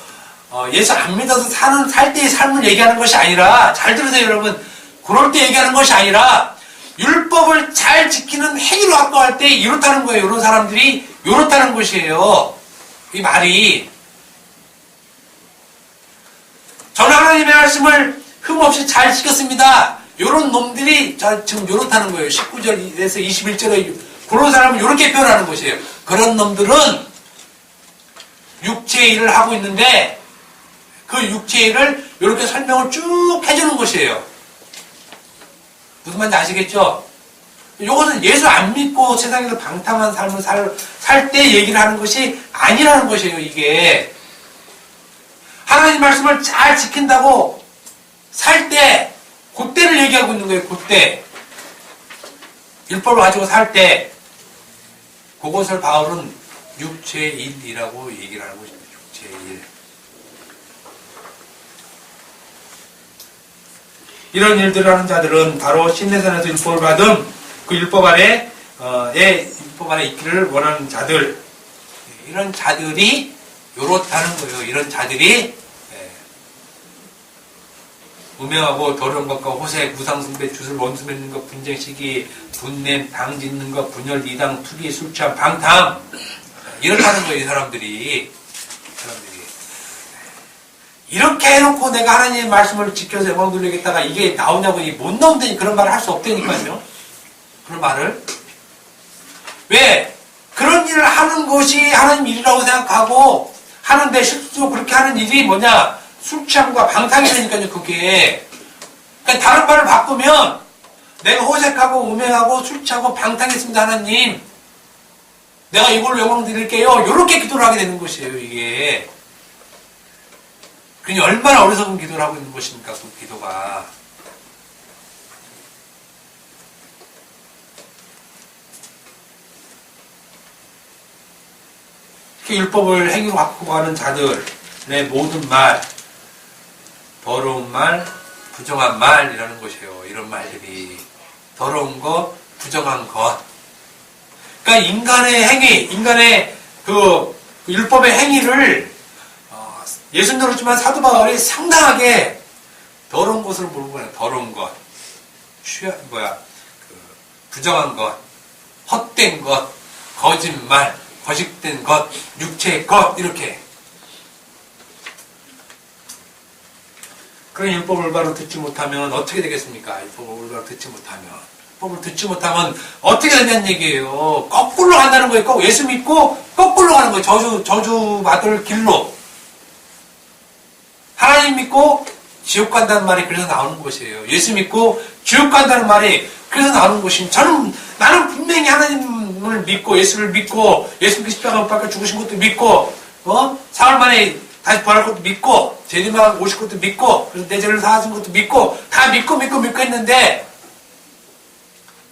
A: 예수 안 믿어서 살 때의 삶을 얘기하는 것이 아니라, 잘 들으세요, 여러분. 그럴 때 얘기하는 것이 아니라 율법을 잘 지키는 행위로 확보할 때 이렇다는 거예요. 이런 사람들이 이렇다는 것이에요. 이 말이. 저는 하나님의 말씀을 흠없이 잘 지켰습니다. 이런 놈들이 지금 이렇다는 거예요. 19절에서 21절에 그런 사람은 이렇게 표현하는 것이에요. 그런 놈들은 육체의 일을 하고 있는데 그 육체의 일을 이렇게 설명을 쭉 해주는 것이에요. 무슨 말인지 아시겠죠? 이것은 예수 안 믿고 세상에서 방탕한 삶을 살 때 얘기를 하는 것이 아니라는 것이에요, 이게. 하나님 말씀을 잘 지킨다고 살 때, 그때를 얘기하고 있는 거예요, 그때. 율법을 가지고 살 때, 그것을 바울은 육체의 일이라고 얘기를 하고 있습니다, 육체의 일. 이런 일들을 하는 자들은 바로 신내산에서 율법을 받은 그 율법 아래 있기를 원하는 자들, 이런 자들이 요렇다는 거예요. 이런 자들이 음행하고 더러운 것과 호색, 우상숭배, 주술, 원수 맺는 것, 분쟁시기, 분냄, 당 짓는 것, 분열, 이당, 투기, 술 취함, 방탕. 이렇게 하는 거예요, 이 사람들이. 이렇게 해놓고 내가 하나님의 말씀을 지켜서 영광 돌리겠다가 이게 나오냐고 못 나온다니 그런 말을 할 수 없다니까요. 그런 말을. 왜? 그런 일을 하는 것이 하나님 일이라고 생각하고 하는데 실제로 그렇게 하는 일이 뭐냐? 술 취함과 방탕이라니까요, 그게. 그러니까 다른 말을 바꾸면 내가 호색하고 음행하고 술 취하고 방탕했습니다, 하나님. 내가 이걸로 영광 드릴게요. 이렇게 기도를 하게 되는 것이에요, 이게. 그러니 얼마나 어리석은 기도를 하고 있는 것입니까, 그 기도가. 율법을 행위로 갖고 가는 자들의 모든 말, 더러운 말, 부정한 말이라는 것이에요. 이런 말들이. 더러운 것, 부정한 것. 그러니까 인간의 행위, 인간의 그 율법의 행위를 예수님도 그렇지만 사도 바울이 상당하게 더러운 것으로 보는 거예요. 더러운 것, 부정한 것, 헛된 것, 거짓말, 거짓된 것, 육체의 것, 이렇게. 그런 율법을 올바로 듣지 못하면 어떻게 되겠습니까? 율법을 올바로 듣지 못하면. 율법을 듣지 못하면 어떻게 되냐는 얘기예요. 거꾸로 간다는 거예요. 예수 믿고 거꾸로 가는 거예요. 저주 받을 길로. 하나님 믿고 지옥 간다는 말이 그래서 나오는 것이에요. 예수 믿고 지옥 간다는 말이 그래서 나오는 것입니다. 나는 분명히 하나님을 믿고 예수를 믿고 예수님께서 십자가에 못 박혀 죽으신 것도 믿고 사흘 만에 다시 부활할 것도 믿고 제리만 오실 것도 믿고 그래서 내 죄를 사하신 것도 믿고 다 믿고 했는데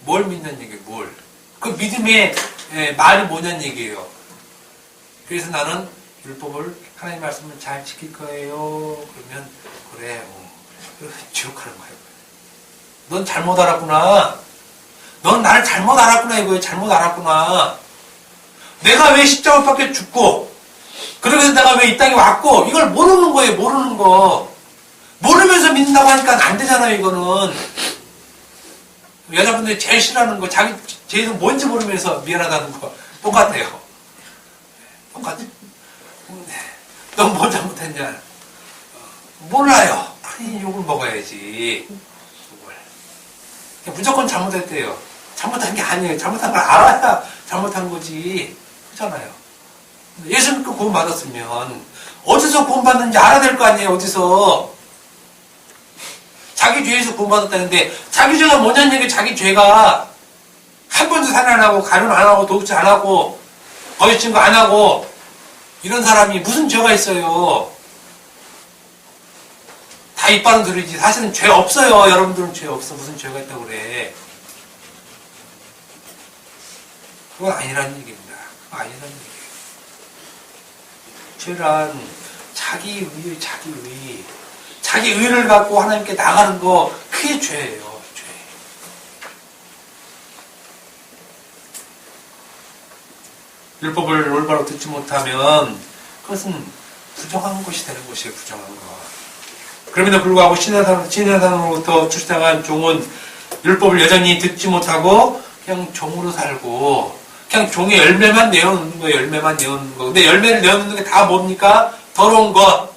A: 뭘 믿는 얘기예요? 뭘? 그 믿음의 말이 뭐냐는 얘기예요. 그래서 나는 율법을 하나님 말씀을 잘 지킬 거예요. 그러면 그래 지옥 가는 거예요. 넌 잘못 알았구나. 넌 나를 잘못 알았구나 이거예요. 잘못 알았구나. 내가 왜 십자가 밖에 죽고 그러면서 내가 왜 이 땅에 왔고 이걸 모르는 거예요. 모르는 거. 모르면서 믿는다고 하니까 안 되잖아요. 이거는. 여자분들이 제일 싫어하는 거 자기 죄에서 뭔지 모르면서 미안하다는 거 똑같아요. 똑같아. 넌 뭐 잘못했냐? 몰라요. 그러니 욕을 먹어야지. 욕을. 무조건 잘못했대요. 잘못한 게 아니에요. 잘못한 걸 알아야 잘못한 거지. 그렇잖아요. 예수 믿고 구원 받았으면 어디서 구원 받는지 알아야 될 거 아니에요. 어디서. 자기 죄에서 구원 받았다는데 자기 죄가 뭐냐는 얘기예요. 자기 죄가 한 번도 살인 안 하고 가련 안 하고 도둑질 안 하고 거짓 증거 안 하고 이런 사람이 무슨 죄가 있어요. 다 이빨은 들이지. 사실은 죄 없어요. 여러분들은 죄 없어. 무슨 죄가 있다고 그래. 그건 아니라는 얘기입니다. 그건 아니라는 얘기예요. 죄란 자기의, 자기의. 자기 의를 갖고 하나님께 나가는 거 그게 죄예요. 죄. 율법을 올바로 듣지 못하면 그것은 부정한 것이 되는 것이에요. 부정한 것. 그럼에도 불구하고 신하산으로부터 출생한 종은 율법을 여전히 듣지 못하고 그냥 종으로 살고 그냥 종의 열매만 내어놓는 거예요. 열매만 내어놓는 거. 근데 열매를 내어놓는 게 다 뭡니까? 더러운 것.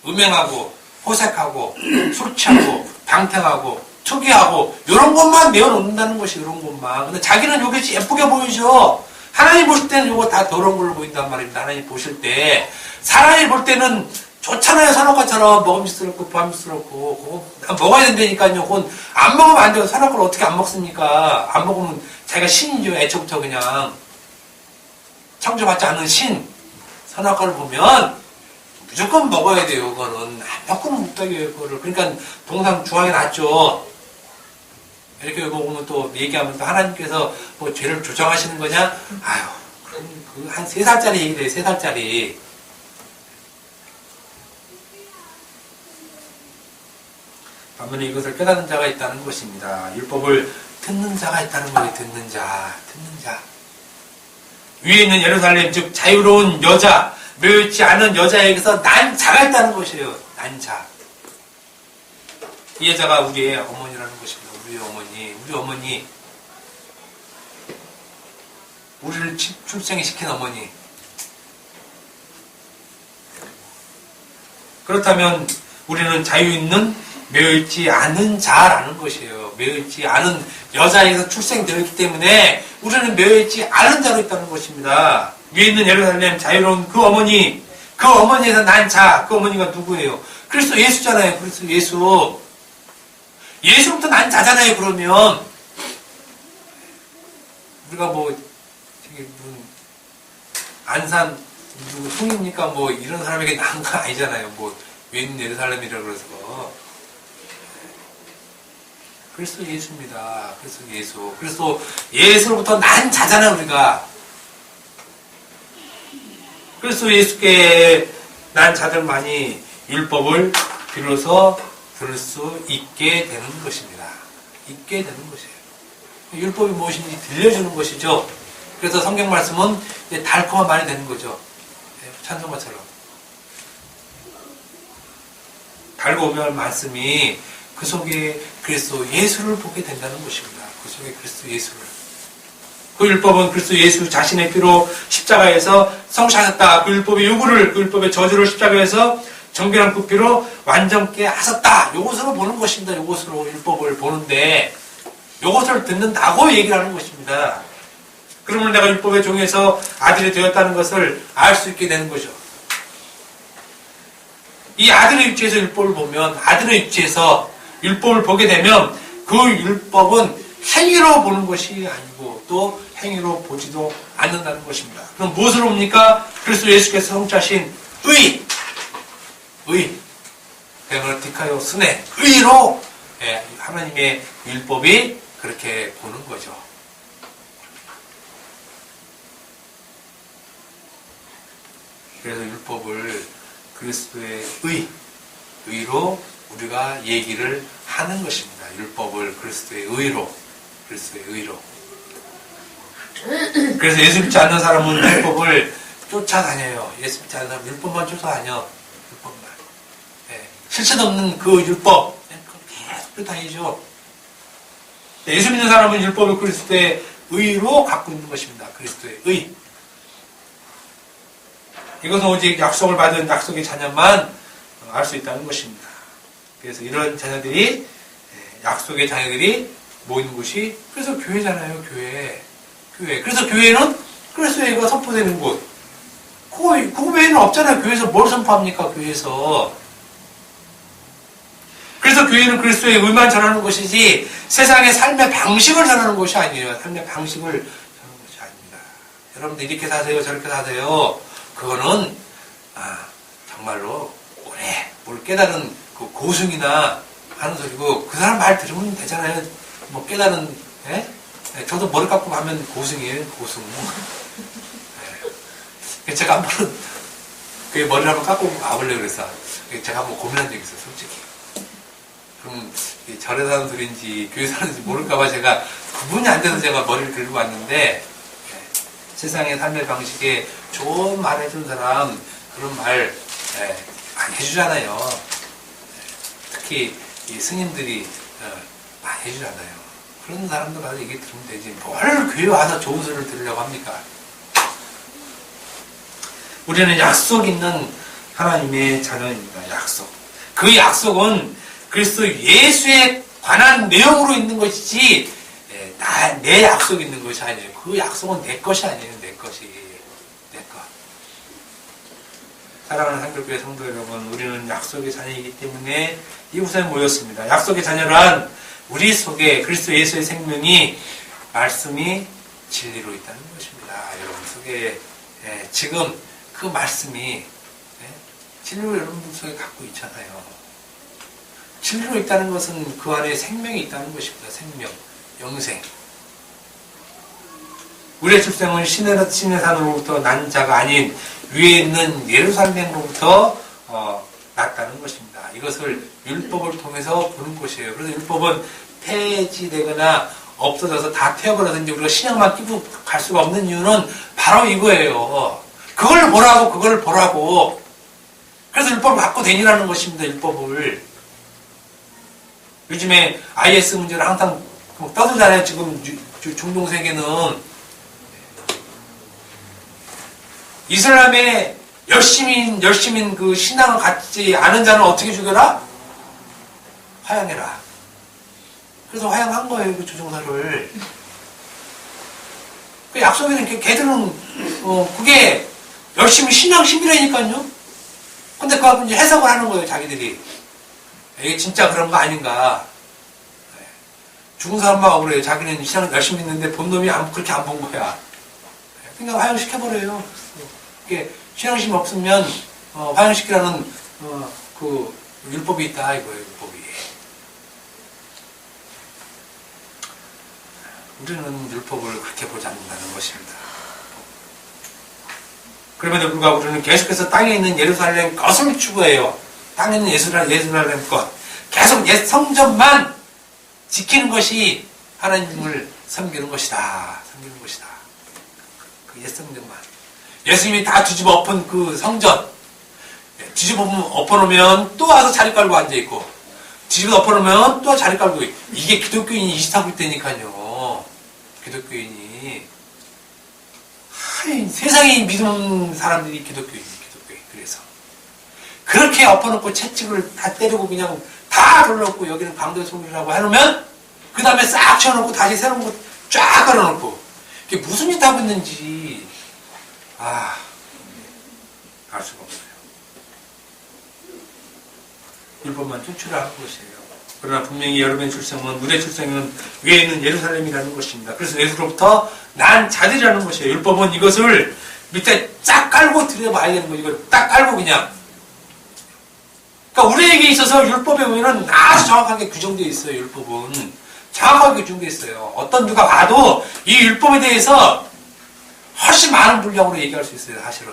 A: 음행하고 호색하고 술 취하고 방탕하고 투기하고 이런 것만 내어놓는다는 것이 이런 것만. 근데 자기는 이게 예쁘게 보이죠. 하나님 보실 때는 이거 다 더러운 걸로 보인단 말입니다. 하나님 보실 때 사람이 볼 때는 좋잖아요. 선악과처럼 먹음직스럽고 부함직스럽고 그거 먹어야 된다니까요. 그건 안 먹으면 안 돼요. 선악과를 어떻게 안 먹습니까? 안 먹으면 자기가 신이죠. 애초부터 그냥 창조받지 않은 신. 선악과를 보면 무조건 먹어야 돼요. 그거는 안 먹고는 못 되게요. 그거를. 그러니까 동상 중앙에 놨죠. 이렇게 보면 또 얘기하면 또 하나님께서 뭐 죄를 조정하시는 거냐? 아유, 그럼 그 한 3살짜리 얘기를 해요. 3살짜리. 반면에 이것을 깨닫는 자가 있다는 것입니다. 율법을 듣는 자가 있다는 거예요. 듣는 자. 위에 있는 예루살렘, 즉 자유로운 여자, 멸치 않은 여자에게서 난 자가 있다는 것이에요. 난 자. 이 여자가 우리의 어머니라는 것입니다. 우리의 어머니. 우리 어머니. 우리를 출생시킨 어머니. 그렇다면 우리는 자유 있는 매여있지 않은 자라는 것이에요. 매여있지 않은 여자에서 출생되었기 때문에 우리는 매여있지 않은 자로 있다는 것입니다. 위에 있는 예루살렘 자유로운 그 어머니, 그 어머니에서 난 자, 그 어머니가 누구예요? 그리스도 예수잖아요. 그리스도 예수. 예수부터 난 자잖아요. 그러면 우리가 뭐 되게 무슨 안산 누구 송입니까? 뭐 이런 사람에게 난 거 아니잖아요. 뭐 웬 예루살렘이라 그래서 그리스도 예수입니다. 그리스도 예수. 그리스도 예수로부터 난 자잖아요. 우리가 그리스도 예수께 난 자들만이 율법을 비로소 들을 수 있게 되는 것입니다. 있게 되는 것이에요. 율법이 무엇인지 들려주는 것이죠. 그래서 성경 말씀은 이제 달콤한 말이 되는 거죠. 찬송가처럼. 달고 오면 말씀이 그 속에 그리스도 예수를 보게 된다는 것입니다. 그 속에 그리스도 예수를. 그 율법은 그리스도 예수 자신의 피로 십자가에서 성취하셨다. 그 율법의 요구를, 그 율법의 저주를 십자가에서 정결한 그 피로 완전케 하셨다. 요것으로 보는 것입니다. 요것으로 율법을 보는데 요것을 듣는다고 얘기를 하는 것입니다. 그러면 내가 율법의 종에서 아들이 되었다는 것을 알 수 있게 되는 거죠. 이 아들의 위치에서 율법을 보면, 아들의 위치에서 율법을 보게 되면 그 율법은 행위로 보는 것이 아니고 또 행위로 보지도 않는다는 것입니다. 그럼 무엇으로 봅니까? 그리스도 예수께서 성취하신 의, 베너티카요 스네, 의로 하나님의 율법이 그렇게 보는 거죠. 그래서 율법을 그리스도의 의로 우리가 얘기를 하는 것입니다. 율법을 그리스도의 의로. 그래서 예수 믿지 않는 사람은 율법을 쫓아다녀요. 예수 믿지 않는 사람은 율법만 쫓아다녀. 율법만. 실천 없는 그 율법. 계속 쫓아다니죠. 예수 믿는 사람은 율법을 그리스도의 의로 갖고 있는 것입니다. 그리스도의 의. 이것은 오직 약속을 받은 약속의 자녀만 알 수 있다는 것입니다. 그래서 이런 자녀들이, 약속의 자녀들이 모이는 곳이, 그래서 교회잖아요, 교회. 그래서 교회는 그리스도의 의가 선포되는 곳. 그 외에는 없잖아요. 교회에서 뭘 선포합니까, 교회에서. 그래서 교회는 그리스도의 의만 전하는 것이지, 세상의 삶의 방식을 전하는 것이 아니에요. 삶의 방식을 전하는 것이 아닙니다. 여러분들 이렇게 사세요, 저렇게 사세요. 그거는 정말로 오래 뭘 깨달은 그 고승이나 하는 소리고, 그 사람 말 들으면 되잖아요. 뭐 깨달은, 저도 머리 깎고 가면 고승이에요, 고승. 제가 한 번은 그 머리를 한번 깎고 와보려고 그랬어. 제가 한번 고민한 적이 있어요, 솔직히. 그럼 절에 사는 소리인지 교회 사는지 모를까봐 제가 구분이 안 돼서 제가 머리를 들고 왔는데, 세상의 삶의 방식에 좋은 말 해준 사람, 그런 말 많이 해주잖아요. 특히 이 스님들이 많이 해주잖아요. 그런 사람들 가서 얘기 들으면 되지. 뭘 교회 와서 좋은 소리를 들으려고 합니까? 우리는 약속 있는 하나님의 자녀입니다. 약속. 그 약속은 그리스도 예수에 관한 내용으로 있는 것이지 내 약속이 있는 것이 아니에요. 그 약속은 내 것이 아니에요. 내 것이. 내 것. 사랑하는 한글교회 성도 여러분, 우리는 약속의 자녀이기 때문에 이곳에 모였습니다. 약속의 자녀란 우리 속에 그리스도 예수의 생명이, 말씀이 진리로 있다는 것입니다. 여러분 속에 지금 그 말씀이 진리로 여러분들 속에 갖고 있잖아요. 진리로 있다는 것은 그 안에 생명이 있다는 것입니다. 생명, 영생. 우리의 출생은 신의 산으로부터 난 자가 아닌 위에 있는 예루살렘으로부터 났다는 것입니다. 이것을 율법을 통해서 보는 것이에요. 그래서 율법은 폐지되거나 없어져서 다 태워버려서 이제 우리가 신약만 끼고 갈 수가 없는 이유는 바로 이거예요. 그걸 보라고. 그래서 율법을 갖고 다니라는 것입니다. 율법을. 요즘에 IS 문제를 항상 떠들잖아요. 지금 중동 세계는 이슬람의 열심인 그 신앙을 갖지 않은 자는 어떻게 죽여라? 화양해라. 그래서 화양한 거예요, 그 조종사를. 그 약속에는 걔들은 그게 열심히 신앙 신비라니까요. 근데 그거 이제 해석을 하는 거예요, 자기들이. 이게 진짜 그런 거 아닌가. 죽은 사람만 그래요. 자기는 신앙 열심히 했는데 본 놈이 그렇게 안 본 거야. 그러니까 화양시켜버려요. 이게 신앙심이 없으면 화양시키라는 그 율법이 있다 이거예요. 율법이. 우리는 율법을 그렇게 보지 않는다는 것입니다. 그럼에도 불구하고 우리는 계속해서 땅에 있는 예루살렘 것을 추구해요. 땅에 있는 예루살렘 것. 계속 옛 성전만 지키는 것이 하나님을 섬기는 것이다. 섬기는 것이다. 그 옛 성전만. 예수님이 다 뒤집어 엎은 그 성전. 뒤집어 엎어놓으면 또 와서 자리 깔고 앉아있고, 뒤집어 엎어놓으면 또 자리 깔고 있고. 이게 기독교인이 이 짓 하고 있다니까요. 기독교인이. 세상에 믿는 사람들이 기독교인. 그래서. 그렇게 엎어놓고 채찍을 다 때리고 그냥 다 돌려놓고 여기는 강도소리라고 해놓으면 그 다음에 싹 치워놓고 다시 새로운 거 쫙 깔아놓고 이게 무슨 짓 하고 있는지 알 수가 없어요. 율법만 쫓으라는 것이에요. 그러나 분명히 여러분의 출생은 우리의 출생은 위에 있는 예루살렘이라는 것입니다. 그래서 예수로부터 난 자들이라는 것이에요. 율법은 이것을 밑에 쫙 깔고 들여봐야 되는 거예요. 이걸 딱 깔고 그냥. 그러니까 우리에게 있어서 율법에 보면은 아주 정확하게 규정되어 있어요. 율법은 정확하게 규정되어 있어요. 어떤 누가 봐도 이 율법에 대해서 훨씬 많은 분량으로 얘기할 수 있어요. 사실은.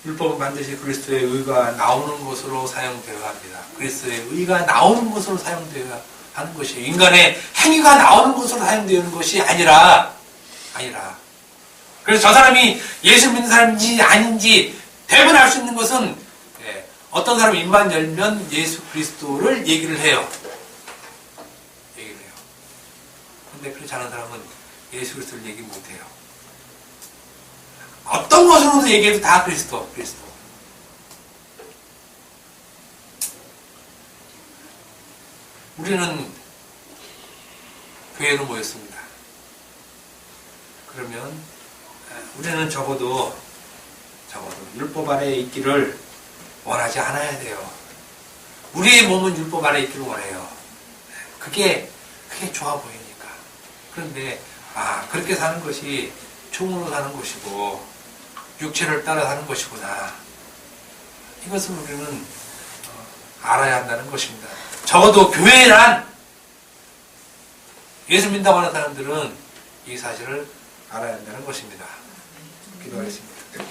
A: 율법은 반드시 그리스도의 의가 나오는 것으로 사용되어야 합니다. 그리스도의 의가 나오는 것으로 사용되어야 하는 것이에요. 인간의 행위가 나오는 것으로 사용되는 것이 아니라. 그래서 저 사람이 예수 믿는 사람인지 아닌지 대부분 알 수 있는 것은 어떤 사람이 입만 열면 예수 그리스도를 얘기를 해요. 근데 그렇지 않은 사람은 예수 그리스도를 얘기 못해요. 어떤 것으로도 얘기해도 다 그리스도. 우리는 교회로 모였습니다. 그러면 우리는 적어도 율법 아래에 있기를 원하지 않아야 돼요. 우리의 몸은 율법 아래에 있기를 원해요. 그게 좋아 보이니까. 그런데 그렇게 사는 것이 총으로 사는 것이고 육체를 따라 사는 것이구나. 이것을 우리는 알아야 한다는 것입니다. 적어도 교회란 예수 믿는다고 하는 사람들은 이 사실을 알아야 한다는 것입니다. 기도하겠습니다.